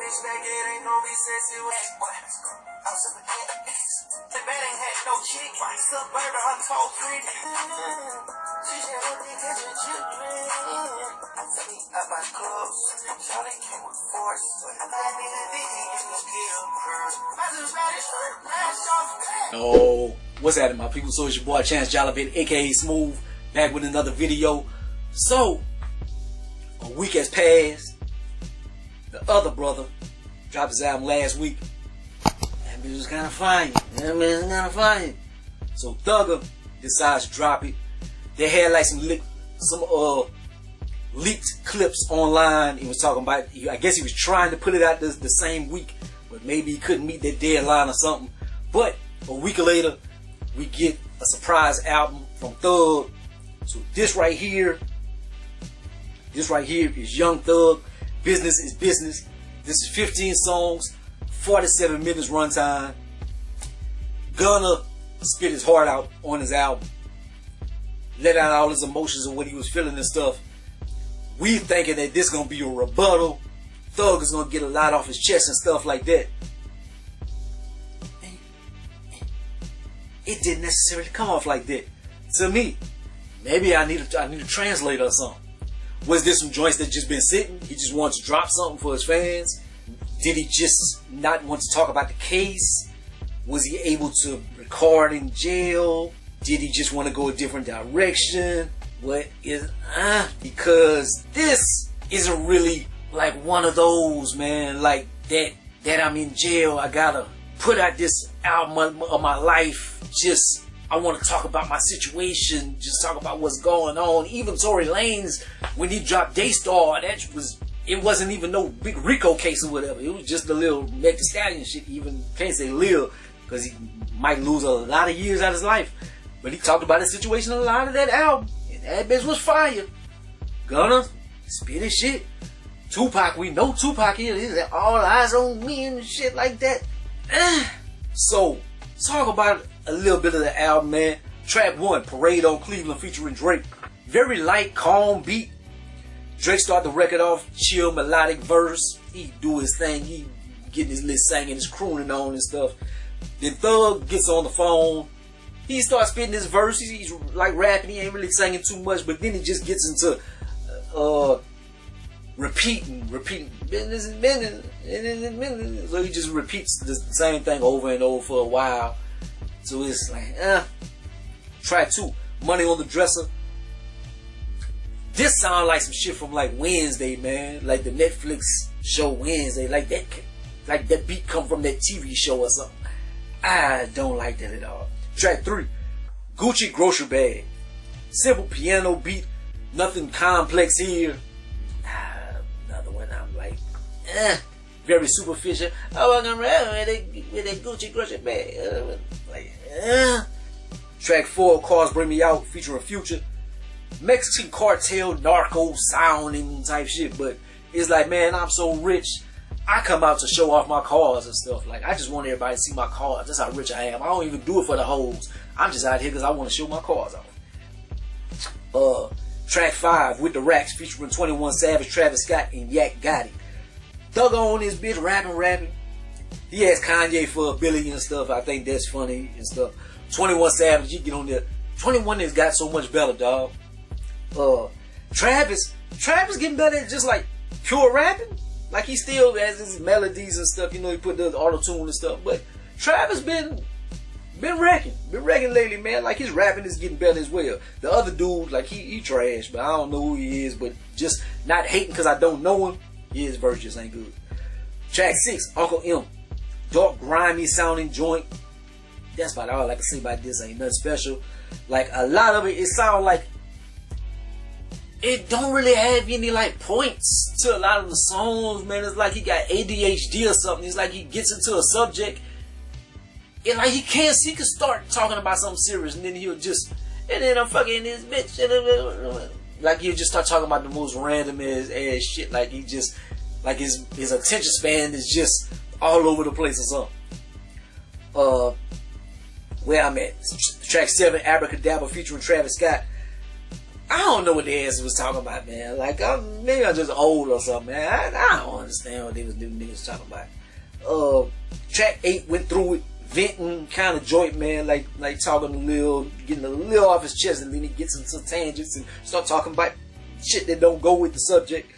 bitch back, it ain't no recess, it was what? I was up in the mix. The bed ain't had no chick, suburban, her toe pretty. She said, I think that's your children. Let me up my clothes. Y'all ain't came with force. I need a video, you can get a purse. I just ran it straight, flash off. Oh, what's happening, my people? So it's your boy Chance Jollivet, aka Smooth, back with another video. So, a week has passed. The other brother dropped his album last week. That bitch was kind of fine. So Thugger decides to drop it. They had like some leaked clips online. He was talking about, I guess he was trying to put it out the same week, but maybe he couldn't meet that deadline or something. But a week later, we get a surprise album from Thug. So this right here is Young Thug. Business is Business. This is 15 songs, 47 minutes runtime. Gunna spit his heart out on his album. Let out all his emotions of what he was feeling and stuff. We thinking that this gonna be a rebuttal. Thug is gonna get a lot off his chest and stuff like that. It didn't necessarily come off like that. To me, maybe I need a translator or something. Was there some joints that just been sitting? He just wanted to drop something for his fans? Did he just not want to talk about the case? Was he able to record in jail? Did he just want to go a different direction? What is because this isn't really like one of those, man, like that I'm in jail, I gotta put out this album of my life. Just I want to talk about my situation, just talk about what's going on. Even Tory Lanez, when he dropped Daystar, it wasn't even no big Rico case or whatever. It was just a little Meg Thee Stallion shit. Even can't say Lil, because he might lose a lot of years out of his life. But he talked about his situation a lot of that album, and that bitch was fire. Gunna spit his shit. Tupac, we know Tupac is all eyes on me and shit like that. So talk about a little bit of the album, man. Track 1, Parade on Cleveland featuring Drake. Very light, calm beat. Drake start the record off, chill, melodic verse. He do his thing. He getting his little singing, his crooning on and stuff. Then Thug gets on the phone. He starts spitting his verse. He's like rapping. He ain't really singing too much, but then he just gets into repeating. Business is business. So he just repeats the same thing over and over for a while. So it's like, Track 2, Money on the Dresser. This sounds like some shit from like Wednesday, man. Like the Netflix show Wednesday. Like that beat come from that TV show or something. I don't like that at all. Track 3, Gucci Grocery Bag. Simple piano beat. Nothing complex here. Another one I'm like, very superficial. I walk around with that Gucci Grocery Bag. Track 4, Cars Bring Me Out featuring Future. Mexican cartel, narco sounding type shit, but it's like, man, I'm so rich. I come out to show off my cars and stuff. Like, I just want everybody to see my cars. That's how rich I am. I don't even do it for the hoes. I'm just out here because I want to show my cars off. Track 5, With the Racks featuring 21 Savage, Travis Scott, and Yak Gotti. Thug on this bitch, rapping. He asked Kanye for $1 billion and stuff. I think that's funny and stuff. 21 Savage, you get on there. 21 has got so much better, dog. Travis getting better at just like pure rapping. Like he still has his melodies and stuff. You know, he put the auto-tune and stuff. But Travis been wrecking lately, man. Like his rapping is getting better as well. The other dude, like he trash, but I don't know who he is. But just not hating because I don't know him. His verse just ain't good. Track 6, Uncle M. Dark, grimy sounding joint. That's about all I can say about this. Ain't nothing special. Like a lot of it sound like it don't really have any like points to a lot of the songs, man. It's like he got ADHD or something. It's like he gets into a subject and like he can start talking about something serious, and then he'll just, and then I'm fucking this bitch. Like he'll just start talking about the most random ass shit. Like he just, like his attention span is just all over the place or something. Where I'm at, track 7, Abracadabra featuring Travis Scott. I don't know what the ass was talking about, man. Like, maybe I'm just old or something, man. I don't understand what them niggas talking about. Track 8 went through it, venting kind of joint, man. Like talking a little, getting a little off his chest, and then he gets into some tangents and start talking about shit that don't go with the subject.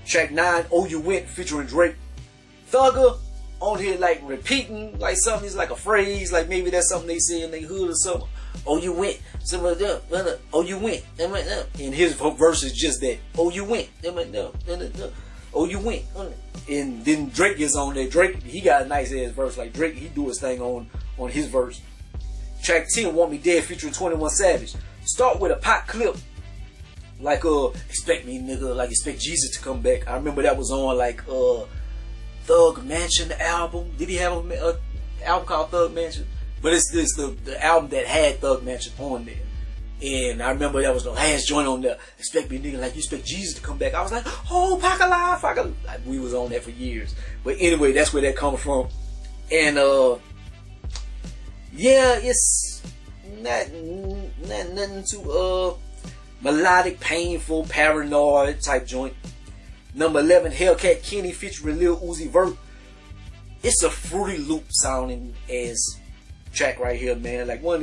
Track 9, Oh You Went, featuring Drake. Thugger on here, like, repeating, like, something. It's like a phrase, like, maybe that's something they say in their hood or something. Oh, you went. Oh, you went. And his verse is just that. Oh, you went. Oh, you went. And then Drake gets on there. Drake, he got a nice ass verse. Like, Drake, he do his thing on his verse. Track 10, Want Me Dead, featuring 21 Savage. Start with a pot clip. Like, expect me, nigga. Like, expect Jesus to come back. I remember that was on, like, Thug Mansion album. Did he have a album called Thug Mansion? But it's the album that had Thug Mansion on there. And I remember that was the last joint on there. Expect me, nigga, like you expect Jesus to come back. I was like, oh, Pac alive, Pac alive. Like, we was on that for years. But anyway, that's where that comes from. And yeah, it's nothing too melodic, painful, paranoid type joint. Number 11, Hellcat Kenny featuring Lil Uzi Vert. It's a Fruity Loop sounding as track right here, man. Like one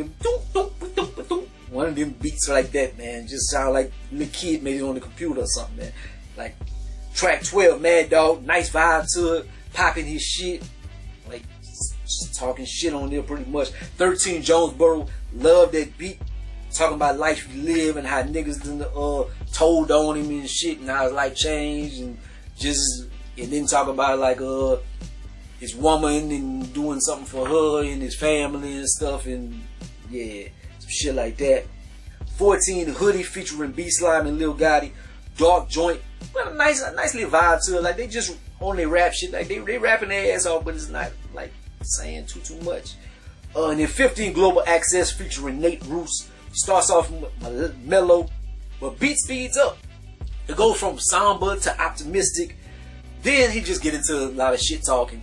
of them beats like that, man. Just sound like the kid made it on the computer or something, man. Like track 12, Mad Dog, nice vibe to it, popping his shit, like just talking shit on there pretty much. 13, Jonesboro, love that beat. Talking about life you live and how niggas told on him and shit, and how his life changed, and then talk about like his woman and doing something for her and his family and stuff, and yeah, some shit like that. 14, Hoodie featuring B Slime and Lil Gotti, dark joint, but a nice little vibe to it. Like they just on their rap shit, like they rapping their ass off, but it's not like saying too much. And then 15, Global Access featuring Nate Roos. Starts off mellow, but beat speeds up. It goes from somber to optimistic. Then he just get into a lot of shit talking.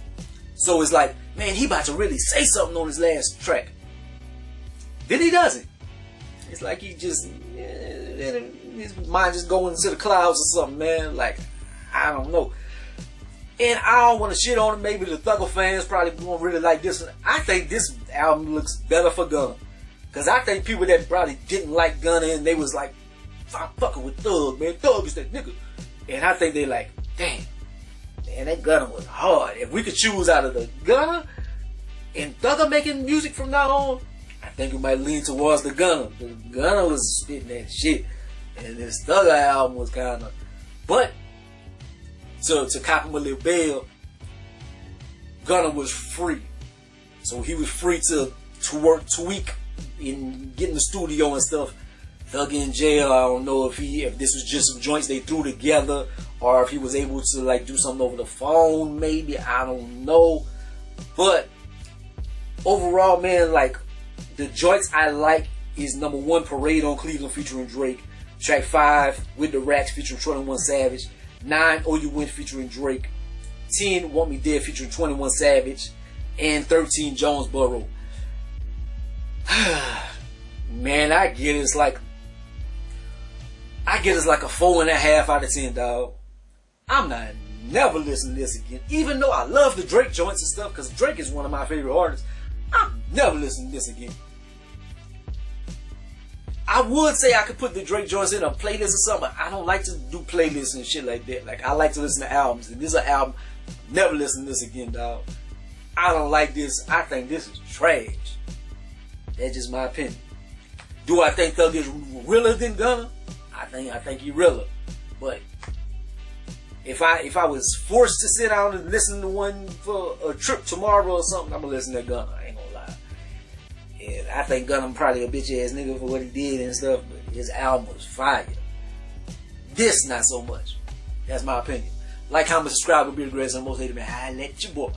So it's like, man, he about to really say something on his last track. Then he doesn't. It's like he just, his mind just going into the clouds or something, man. Like, I don't know. And I don't want to shit on him. Maybe the Thugger fans probably won't really like this one. I think this album looks better for Gunna. Because I think people that probably didn't like Gunna and they was like, I'm fucking with Thug, man. Thug is that nigga. And I think they like, damn, man, that Gunna was hard. If we could choose out of the Gunna and Thugger making music from now on, I think we might lean towards the Gunna. The Gunna was spitting that shit. And this Thugger album was kind of, but to cop him a little bail, Gunna was free. So he was free to work, tweak, and get in the studio and stuff. Thug in jail, I don't know if this was just some joints they threw together, or if he was able to like do something over the phone, maybe, I don't know. But overall, man, like the joints I like is number 1, Parade on Cleveland featuring Drake. Track 5, With the Racks featuring 21 Savage. 9, Oh You Went featuring Drake. 10, Want Me Dead featuring 21 Savage. And 13, Jonesboro. Man, I get it's like a 4.5 out of 10, dog. I'm not never listening to this again. Even though I love the Drake joints and stuff, because Drake is one of my favorite artists, I'm never listening to this again. I would say I could put the Drake joints in a playlist or something, but I don't like to do playlists and shit like that. Like, I like to listen to albums, and this is an album, never listen to this again, dog. I don't like this. I think this is trash. That's just my opinion. Do I think Thug is realer than Gunna? I think he realer. But if I was forced to sit down and listen to one for a trip tomorrow or something, I'm gonna listen to Gunna. I ain't gonna lie. And I think Gunna probably a bitch ass nigga for what he did and stuff, but his album was fire. This not so much. That's my opinion. Like, comment, subscribe, be the greatest, and most hated man. I let your boy.